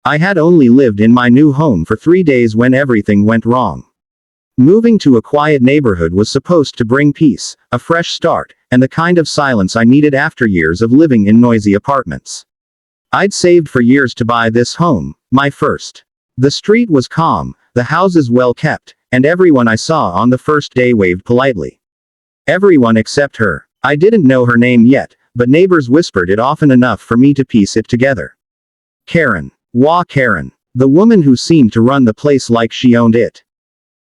I had only lived in my new home for 3 days when everything went wrong. Moving to a quiet neighborhood was supposed to bring peace, a fresh start, and the kind of silence I needed after years of living in noisy apartments. I'd saved for years to buy this home, my first. The street was calm, the houses well kept, and everyone I saw on the first day waved politely. Everyone except her. I didn't know her name yet, but neighbors whispered it often enough for me to piece it together. Karen. HOA Karen. The woman who seemed to run the place like she owned it.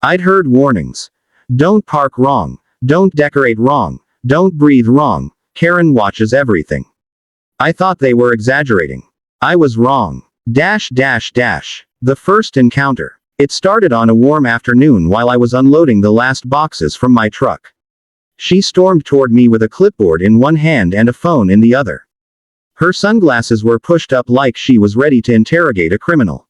I'd heard warnings. Don't park wrong. Don't decorate wrong. Don't breathe wrong. Karen watches everything. I thought they were exaggerating. I was wrong. The first encounter. It started on a warm afternoon while I was unloading the last boxes from my truck. She stormed toward me with a clipboard in one hand and a phone in the other. Her sunglasses were pushed up like she was ready to interrogate a criminal.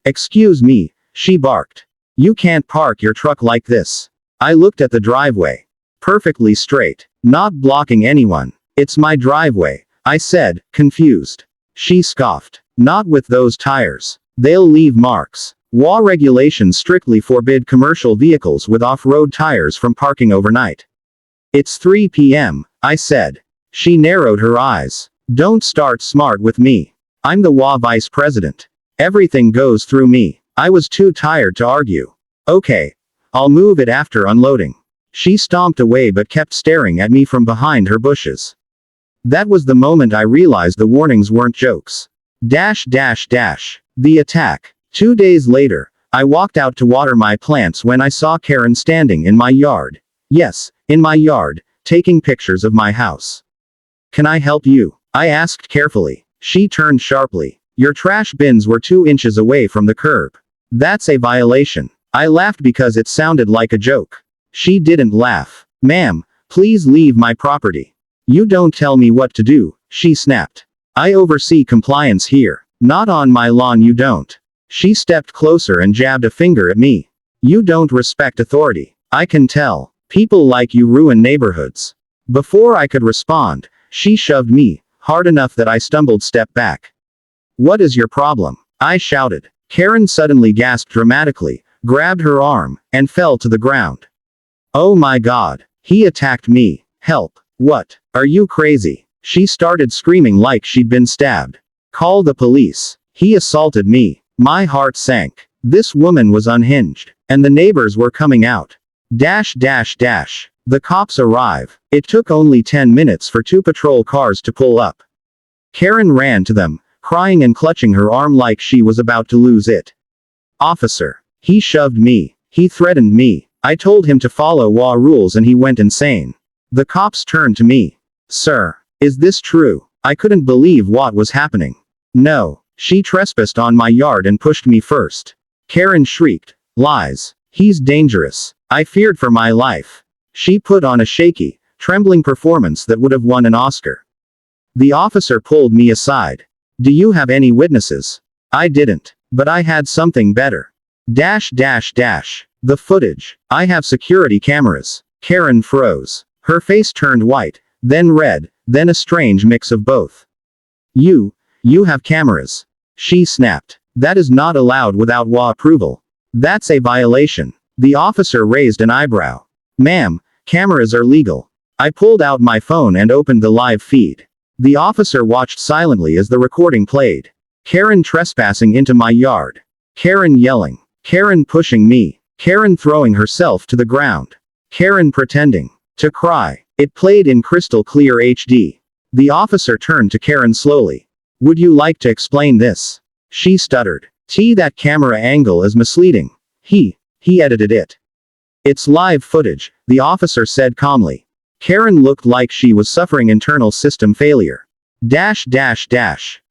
"Excuse me," she barked. "You can't park your truck like this." I looked at the driveway. Perfectly straight. Not blocking anyone. "It's my driveway," I said, confused. She scoffed. "Not with those tires. They'll leave marks. HOA regulations strictly forbid commercial vehicles with off-road tires from parking overnight." "It's 3 p.m., I said. She narrowed her eyes. "Don't start smart with me. I'm the HOA vice president. Everything goes through me." I was too tired to argue. "Okay. I'll move it after unloading." She stomped away but kept staring at me from behind her bushes. That was the moment I realized the warnings weren't jokes. The attack. 2 days later, I walked out to water my plants when I saw Karen standing in my yard. Yes, in my yard, taking pictures of my house. "Can I help you?" I asked carefully. She turned sharply. "Your trash bins were 2 inches away from the curb. That's a violation." I laughed because it sounded like a joke. She didn't laugh. "Ma'am, please leave my property." "You don't tell me what to do," she snapped. "I oversee compliance here. Not on my lawn you don't." She stepped closer and jabbed a finger at me. "You don't respect authority. I can tell. People like you ruin neighborhoods." Before I could respond, she shoved me, hard enough that I stumbled step back. "What is your problem?" I shouted. Karen suddenly gasped dramatically, grabbed her arm, and fell to the ground. "Oh my God. He attacked me. Help. What? Are you crazy?" She started screaming like she'd been stabbed. "Call the police. He assaulted me." My heart sank. This woman was unhinged. And the neighbors were coming out. The cops arrive. It took only 10 minutes for 2 patrol cars to pull up. Karen ran to them, crying and clutching her arm like she was about to lose it. "Officer. He shoved me. He threatened me. I told him to follow HOA rules and he went insane." The cops turned to me. "Sir, is this true?" I couldn't believe what was happening. "No. She trespassed on my yard and pushed me first." Karen shrieked. "Lies. He's dangerous." I feared for my life. She put on a shaky, trembling performance that would have won an Oscar. The officer pulled me aside. "Do you have any witnesses?" I didn't. But I had something better. The footage. "I have security cameras." Karen froze. Her face turned white, then red, then a strange mix of both. You have cameras." She snapped. "That is not allowed without HOA approval. That's a violation." The officer raised an eyebrow. "Ma'am, cameras are legal." I pulled out my phone and opened the live feed. The officer watched silently as the recording played. Karen trespassing into my yard. Karen yelling. Karen pushing me. Karen throwing herself to the ground. Karen pretending to cry. It played in crystal clear HD. The officer turned to Karen slowly. "Would you like to explain this?" She stuttered. That camera angle is misleading. He edited it." "It's live footage," the officer said calmly. Karen looked like she was suffering internal system failure.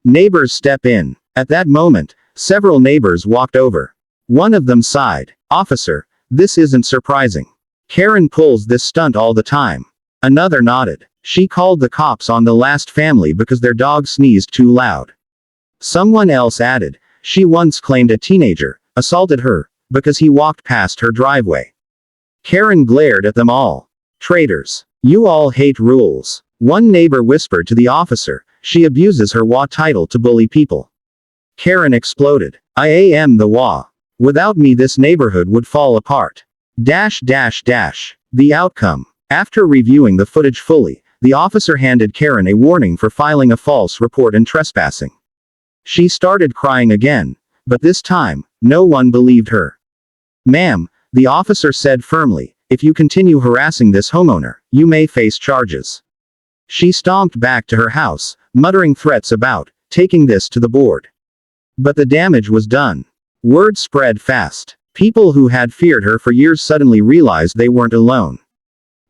Neighbors step in. At that moment, several neighbors walked over. One of them sighed. "Officer, this isn't surprising. Karen pulls this stunt all the time." Another nodded. "She called the cops on the last family because their dog sneezed too loud." Someone else added, "She once claimed a teenager assaulted her because he walked past her driveway." Karen glared at them all. "Traitors. You all hate rules." One neighbor whispered to the officer, "She abuses her HOA title to bully people." Karen exploded. I am the HOA. Without me this neighborhood would fall apart. The outcome. After reviewing the footage fully, the officer handed Karen a warning for filing a false report and trespassing. She started crying again, but this time, no one believed her. "Ma'am," the officer said firmly, "if you continue harassing this homeowner, you may face charges." She stomped back to her house, muttering threats about taking this to the board. But the damage was done. Word spread fast. People who had feared her for years suddenly realized they weren't alone.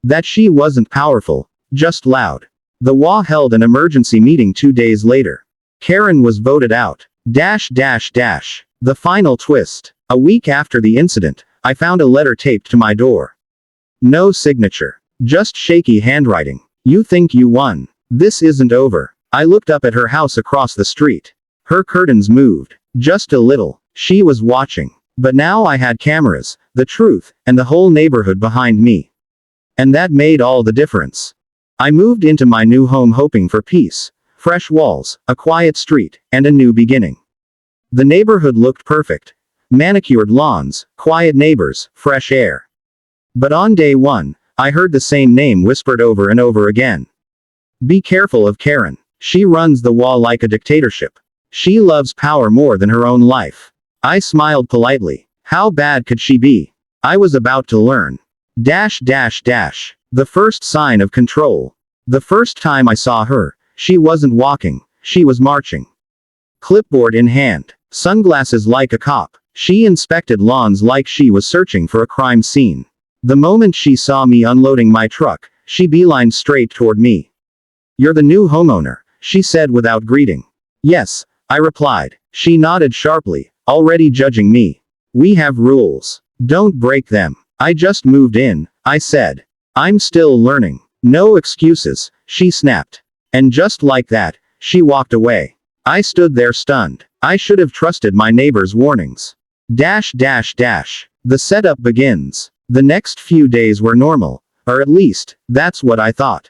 That she wasn't powerful, just loud. The HOA held an emergency meeting 2 days later. Karen was voted out. The final twist. A week after the incident, I found a letter taped to my door. No signature. Just shaky handwriting. "You think you won. This isn't over." I looked up at her house across the street. Her curtains moved. Just a little. She was watching. But now I had cameras, the truth, and the whole neighborhood behind me. And that made all the difference. I moved into my new home hoping for peace, fresh walls, a quiet street, and a new beginning. The neighborhood looked perfect. Manicured lawns, quiet neighbors, fresh air. But on day one, I heard the same name whispered over and over again. "Be careful of Karen. She runs the HOA like a dictatorship. She loves power more than her own life." I smiled politely. How bad could she be? I was about to learn. The first sign of control. The first time I saw her, she wasn't walking, she was marching. Clipboard in hand, sunglasses like a cop, she inspected lawns like she was searching for a crime scene. The moment she saw me unloading my truck, she beelined straight toward me. "You're the new homeowner," she said without greeting. "Yes," I replied. She nodded sharply, already judging me. "We have rules. Don't break them." "I just moved in," I said. "I'm still learning." "No excuses," she snapped. And just like that, she walked away. I stood there stunned. I should have trusted my neighbor's warnings. The setup begins. The next few days were normal, or at least, that's what I thought.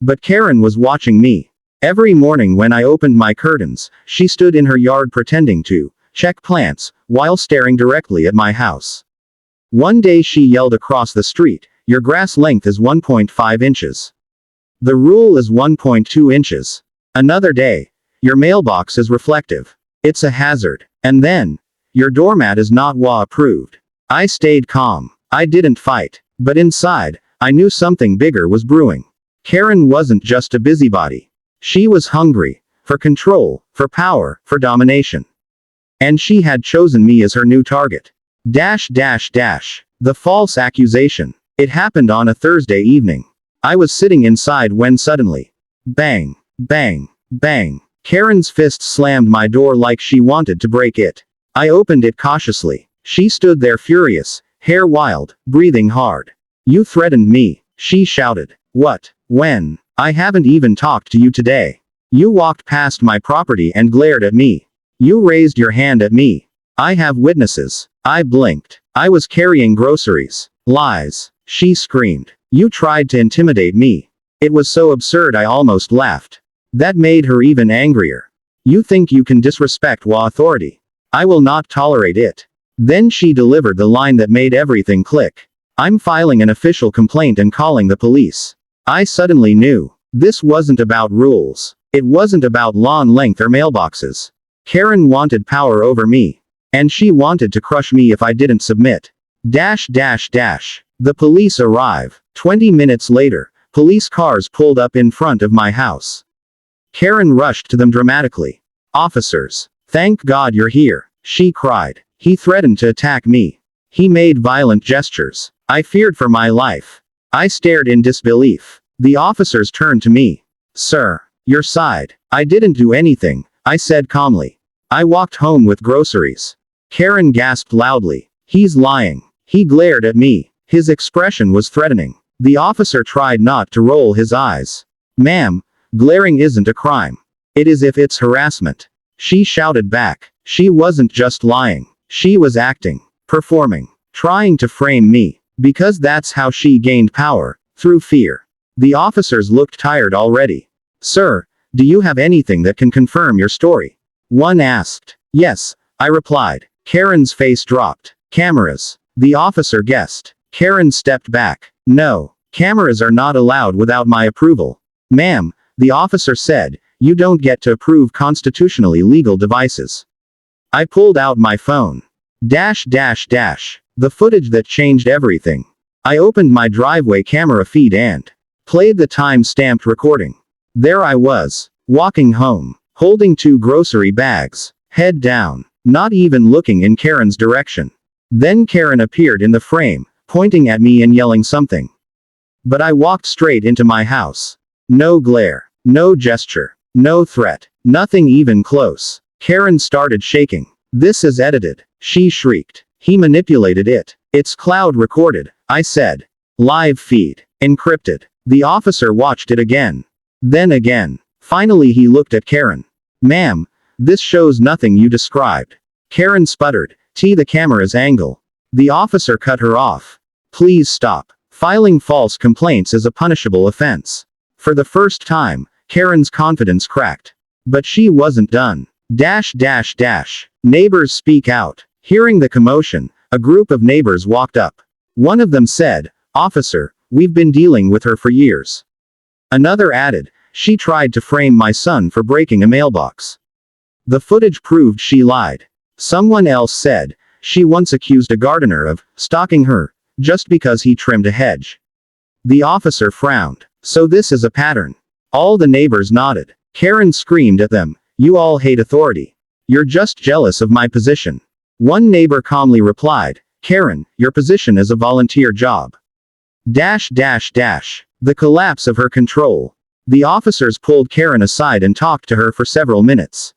But Karen was watching me. Every morning when I opened my curtains, she stood in her yard pretending to check plants, while staring directly at my house. One day she yelled across the street, "Your grass length is 1.5 inches. The rule is 1.2 inches. Another day, "Your mailbox is reflective. It's a hazard." And then, "Your doormat is not HOA approved." I stayed calm. I didn't fight. But inside, I knew something bigger was brewing. Karen wasn't just a busybody. She was hungry. For control, for power, for domination. And she had chosen me as her new target. The false accusation. It happened on a Thursday evening. I was sitting inside when suddenly, bang, bang, bang. Karen's fist slammed my door like she wanted to break it. I opened it cautiously. She stood there furious, hair wild, breathing hard. "You threatened me," she shouted. "What? When? I haven't even talked to you today. You walked past my property and glared at me. You raised your hand at me. I have witnesses." I blinked. I was carrying groceries. "Lies," she screamed. "You tried to intimidate me." It was so absurd I almost laughed. That made her even angrier. "You think you can disrespect HOA authority? I will not tolerate it." Then she delivered the line that made everything click. "I'm filing an official complaint and calling the police." I suddenly knew. This wasn't about rules. It wasn't about lawn length or mailboxes. Karen wanted power over me. And she wanted to crush me if I didn't submit. The police arrive. 20 minutes later, police cars pulled up in front of my house. Karen rushed to them dramatically. "Officers, thank God you're here," she cried. "He threatened to attack me. He made violent gestures. I feared for my life." I stared in disbelief. The officers turned to me. "Sir, your side." "I didn't do anything," I said calmly. "I walked home with groceries." Karen gasped loudly. "He's lying." He glared at me. His expression was threatening. The officer tried not to roll his eyes. "Ma'am, glaring isn't a crime. It is if it's harassment." She shouted back. She wasn't just lying. She was acting, performing, trying to frame me. Because that's how she gained power, through fear. The officers looked tired already. "Sir, do you have anything that can confirm your story?" one asked. Yes, I replied. Karen's face dropped. Cameras. The officer guessed. Karen stepped back. No, cameras are not allowed without my approval. Ma'am, the officer said, you don't get to approve constitutionally legal devices. I pulled out my phone. The footage that changed everything. I opened my driveway camera feed and played the time-stamped recording. There I was, walking home, holding 2 grocery bags, head down, not even looking in Karen's direction. Then Karen appeared in the frame, pointing at me and yelling something. But I walked straight into my house. No glare, no gesture, no threat, nothing even close. Karen started shaking. This is edited, she shrieked. He manipulated it. It's cloud recorded, I said. Live feed, encrypted. The officer watched it again. Then again. Finally he looked at Karen. Ma'am, this shows nothing you described. Karen sputtered. The camera's angle. The officer cut her off. Please stop. Filing false complaints is a punishable offense. For the first time, Karen's confidence cracked. But she wasn't done. Neighbors speak out. Hearing the commotion, a group of neighbors walked up. One of them said, Officer, we've been dealing with her for years. Another added, she tried to frame my son for breaking a mailbox. The footage proved she lied. Someone else said, she once accused a gardener of stalking her, just because he trimmed a hedge. The officer frowned. So this is a pattern. All the neighbors nodded. Karen screamed at them, you all hate authority. You're just jealous of my position. One neighbor calmly replied, Karen, your position is a volunteer job. The collapse of her control. The officers pulled Karen aside and talked to her for several minutes.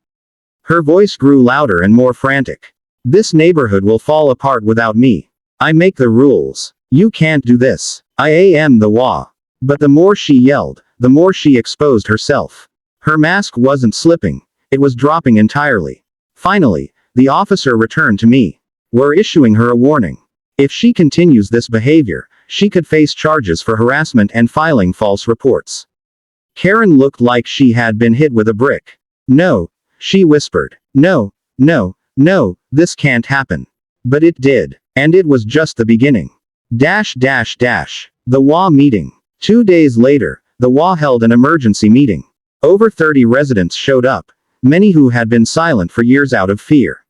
Her voice grew louder and more frantic. This neighborhood will fall apart without me. I make the rules. You can't do this. I am the HOA. But the more she yelled, the more she exposed herself. Her mask wasn't slipping. It was dropping entirely. Finally, the officer returned to me. We're issuing her a warning. If she continues this behavior, she could face charges for harassment and filing false reports. Karen looked like she had been hit with a brick. No, she whispered. No, this can't happen. But it did. And it was just the beginning. The HOA meeting. 2 days later, the HOA held an emergency meeting. Over 30 residents showed up, many who had been silent for years out of fear.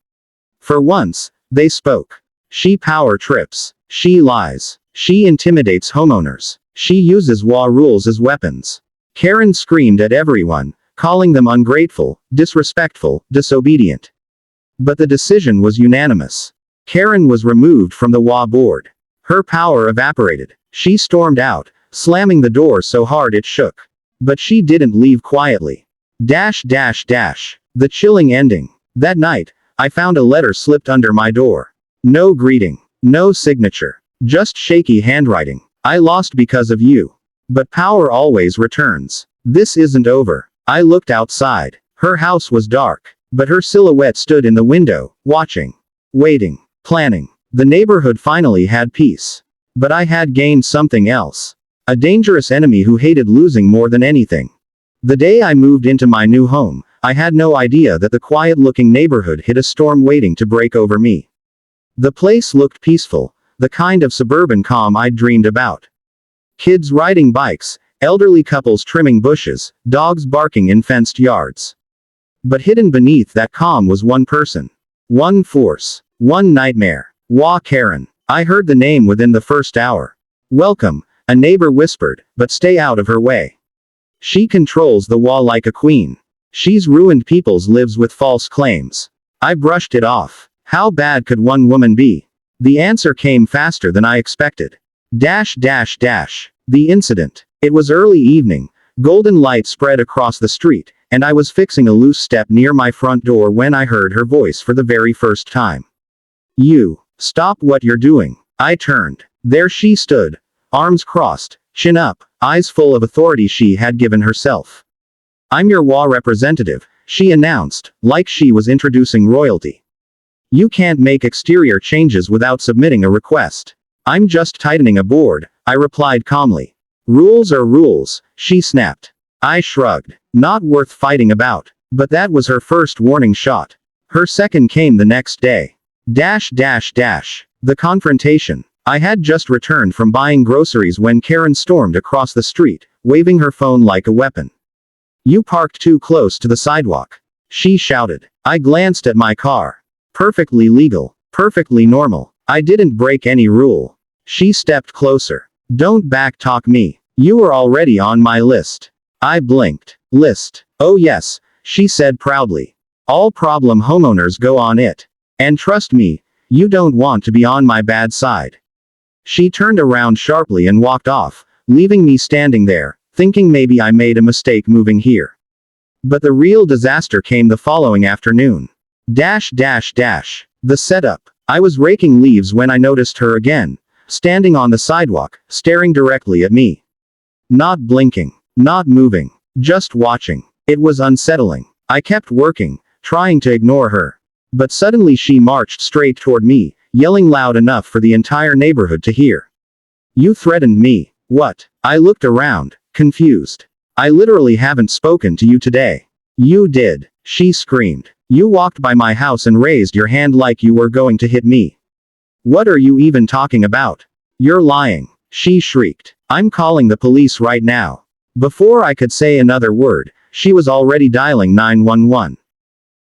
For once, they spoke. She power trips. She lies. She intimidates homeowners. She uses HOA rules as weapons. Karen screamed at everyone, calling them ungrateful, disrespectful, disobedient. But the decision was unanimous. Karen was removed from the HOA board. Her power evaporated. She stormed out, slamming the door so hard it shook. But she didn't leave quietly. The chilling ending. That night, I found a letter slipped under my door. No greeting. No signature. Just shaky handwriting. I lost because of you. But power always returns. This isn't over. I looked outside. Her house was dark. But her silhouette stood in the window, watching. Waiting. Planning. The neighborhood finally had peace. But I had gained something else. A dangerous enemy who hated losing more than anything. The day I moved into my new home, I had no idea that the quiet-looking neighborhood hid a storm waiting to break over me. The place looked peaceful, the kind of suburban calm I'd dreamed about. Kids riding bikes, elderly couples trimming bushes, dogs barking in fenced yards. But hidden beneath that calm was one person. One force. One nightmare. HOA Karen. I heard the name within the first hour. Welcome, a neighbor whispered, but stay out of her way. She controls the HOA like a queen. She's ruined people's lives with false claims. I brushed it off. How bad could one woman be? The answer came faster than I expected. The incident. It was early evening, golden light spread across the street, and I was fixing a loose step near my front door when I heard her voice for the very first time. You. Stop what you're doing. I turned. There she stood. Arms crossed, chin up, eyes full of authority she had given herself. I'm your HOA representative, she announced, like she was introducing royalty. You can't make exterior changes without submitting a request. I'm just tightening a board, I replied calmly. Rules are rules, she snapped. I shrugged. Not worth fighting about. But that was her first warning shot. Her second came the next day. The confrontation. I had just returned from buying groceries when Karen stormed across the street, waving her phone like a weapon. "You parked too close to the sidewalk," she shouted. I glanced at my car. Perfectly legal. Perfectly normal. I didn't break any rule. She stepped closer. "Don't backtalk me. You were already on my list." I blinked. "List? Oh yes," she said proudly. "All problem homeowners go on it. And trust me, you don't want to be on my bad side." She turned around sharply and walked off, leaving me standing there, thinking maybe I made a mistake moving here. But the real disaster came the following afternoon. The setup. I was raking leaves when I noticed her again, standing on the sidewalk, staring directly at me. Not blinking. Not moving. Just watching. It was unsettling. I kept working, trying to ignore her. But suddenly she marched straight toward me, yelling loud enough for the entire neighborhood to hear. "You threatened me." "What?" I looked around, confused. "I literally haven't spoken to you today." "You did," she screamed. "You walked by my house and raised your hand like you were going to hit me." "What are you even talking about?" "You're lying," she shrieked. "I'm calling the police right now." Before I could say another word, she was already dialing 911.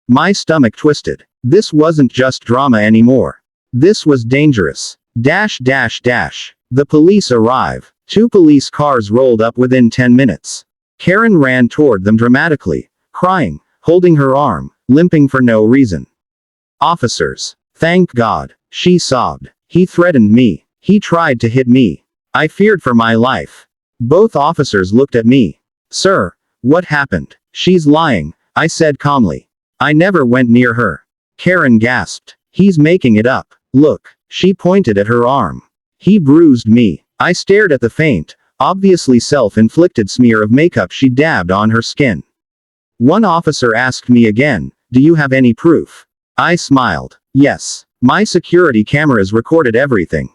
My stomach twisted. This wasn't just drama anymore. This was dangerous. The police arrive. 2 police cars rolled up within 10 minutes. Karen ran toward them dramatically, crying, holding her arm, limping for no reason. "Officers. Thank God," she sobbed. "He threatened me. He tried to hit me. I feared for my life." Both officers looked at me. "Sir, what happened?" "She's lying," I said calmly. "I never went near her." Karen gasped. "He's making it up. Look." She pointed at her arm. "He bruised me." I stared at the faint, obviously self-inflicted smear of makeup she dabbed on her skin. One officer asked me again, "Do you have any proof?" I smiled. "Yes. My security cameras recorded everything."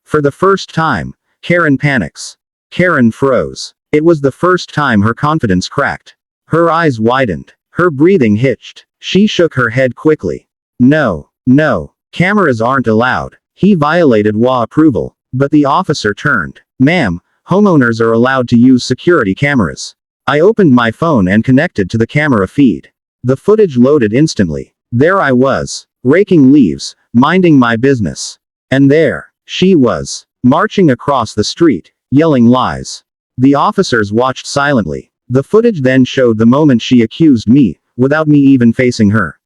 For the first time, Karen panics. Karen froze. It was the first time her confidence cracked. Her eyes widened. Her breathing hitched. She shook her head quickly. No, cameras aren't allowed." He violated HOA approval. But the officer turned. "Ma'am, homeowners are allowed to use security cameras." I opened my phone and connected to the camera feed. The footage loaded instantly. There I was, raking leaves, minding my business. And there she was, marching across the street, yelling lies. The officers watched silently. The footage then showed the moment she accused me, without me even facing her.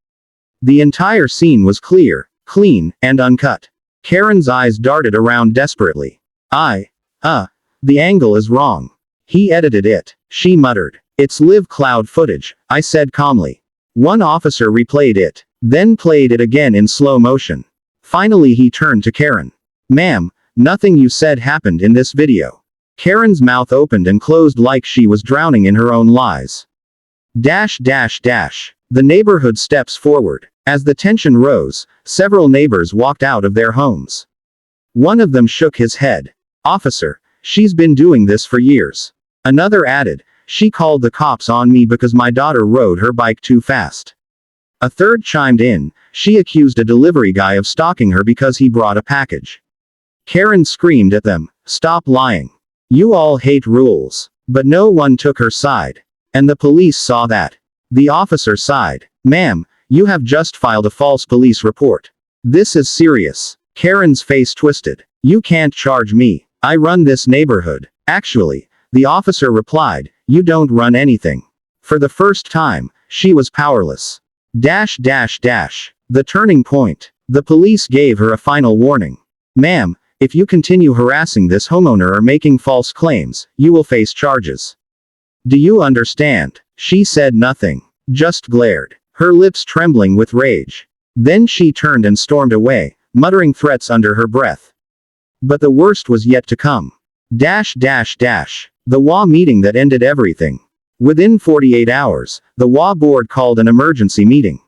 The entire scene was clear, clean, and uncut. Karen's eyes darted around desperately. The angle is wrong. He edited it," she muttered. "It's live cloud footage," I said calmly. One officer replayed it, then played it again in slow motion. Finally he turned to Karen. "Ma'am, nothing you said happened in this video." Karen's mouth opened and closed like she was drowning in her own lies. The neighborhood steps forward. As the tension rose, several neighbors walked out of their homes. One of them shook his head. "Officer, she's been doing this for years." Another added, "She called the cops on me because my daughter rode her bike too fast." A third chimed in, "She accused a delivery guy of stalking her because he brought a package." Karen screamed at them, "Stop lying. You all hate rules." But no one took her side. And the police saw that. The officer sighed. "Ma'am, you have just filed a false police report. This is serious." Karen's face twisted. "You can't charge me. I run this neighborhood." "Actually," the officer replied, "you don't run anything." For the first time, she was powerless. The turning point. The police gave her a final warning. "Ma'am, if you continue harassing this homeowner or making false claims, you will face charges." "Do you understand?" She said nothing. Just glared, her lips trembling with rage. Then she turned and stormed away, muttering threats under her breath. But the worst was yet to come. The HOA meeting that ended everything. Within 48 hours, the HOA board called an emergency meeting.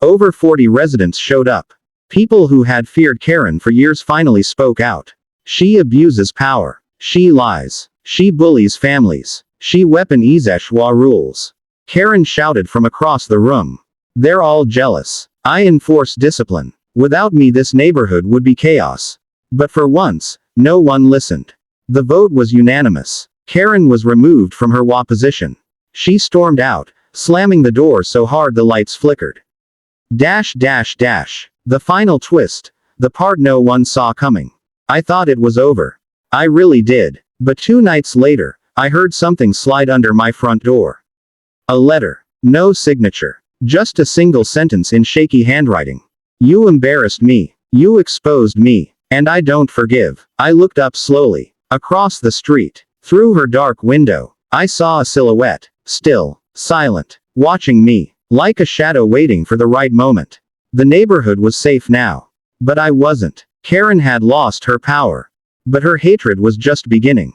Over 40 residents showed up. People who had feared Karen for years finally spoke out. "She abuses power. She lies. She bullies families. She weaponizes HOA rules." Karen shouted from across the room. They're all jealous. I enforce discipline. Without me, this neighborhood would be chaos. But for once, no one listened. The vote was unanimous. Karen was removed from her HOA position. She stormed out, slamming the door so hard the lights flickered. The final twist. The part no one saw coming. I thought it was over. I really did. But 2 nights later, I heard something slide under my front door. A letter. No signature. Just a single sentence in shaky handwriting. You embarrassed me. You exposed me. And I don't forgive. I looked up slowly. Across the street. Through her dark window. I saw a silhouette. Still. Silent. Watching me. Like a shadow waiting for the right moment. The neighborhood was safe now. But I wasn't. Karen had lost her power. But her hatred was just beginning.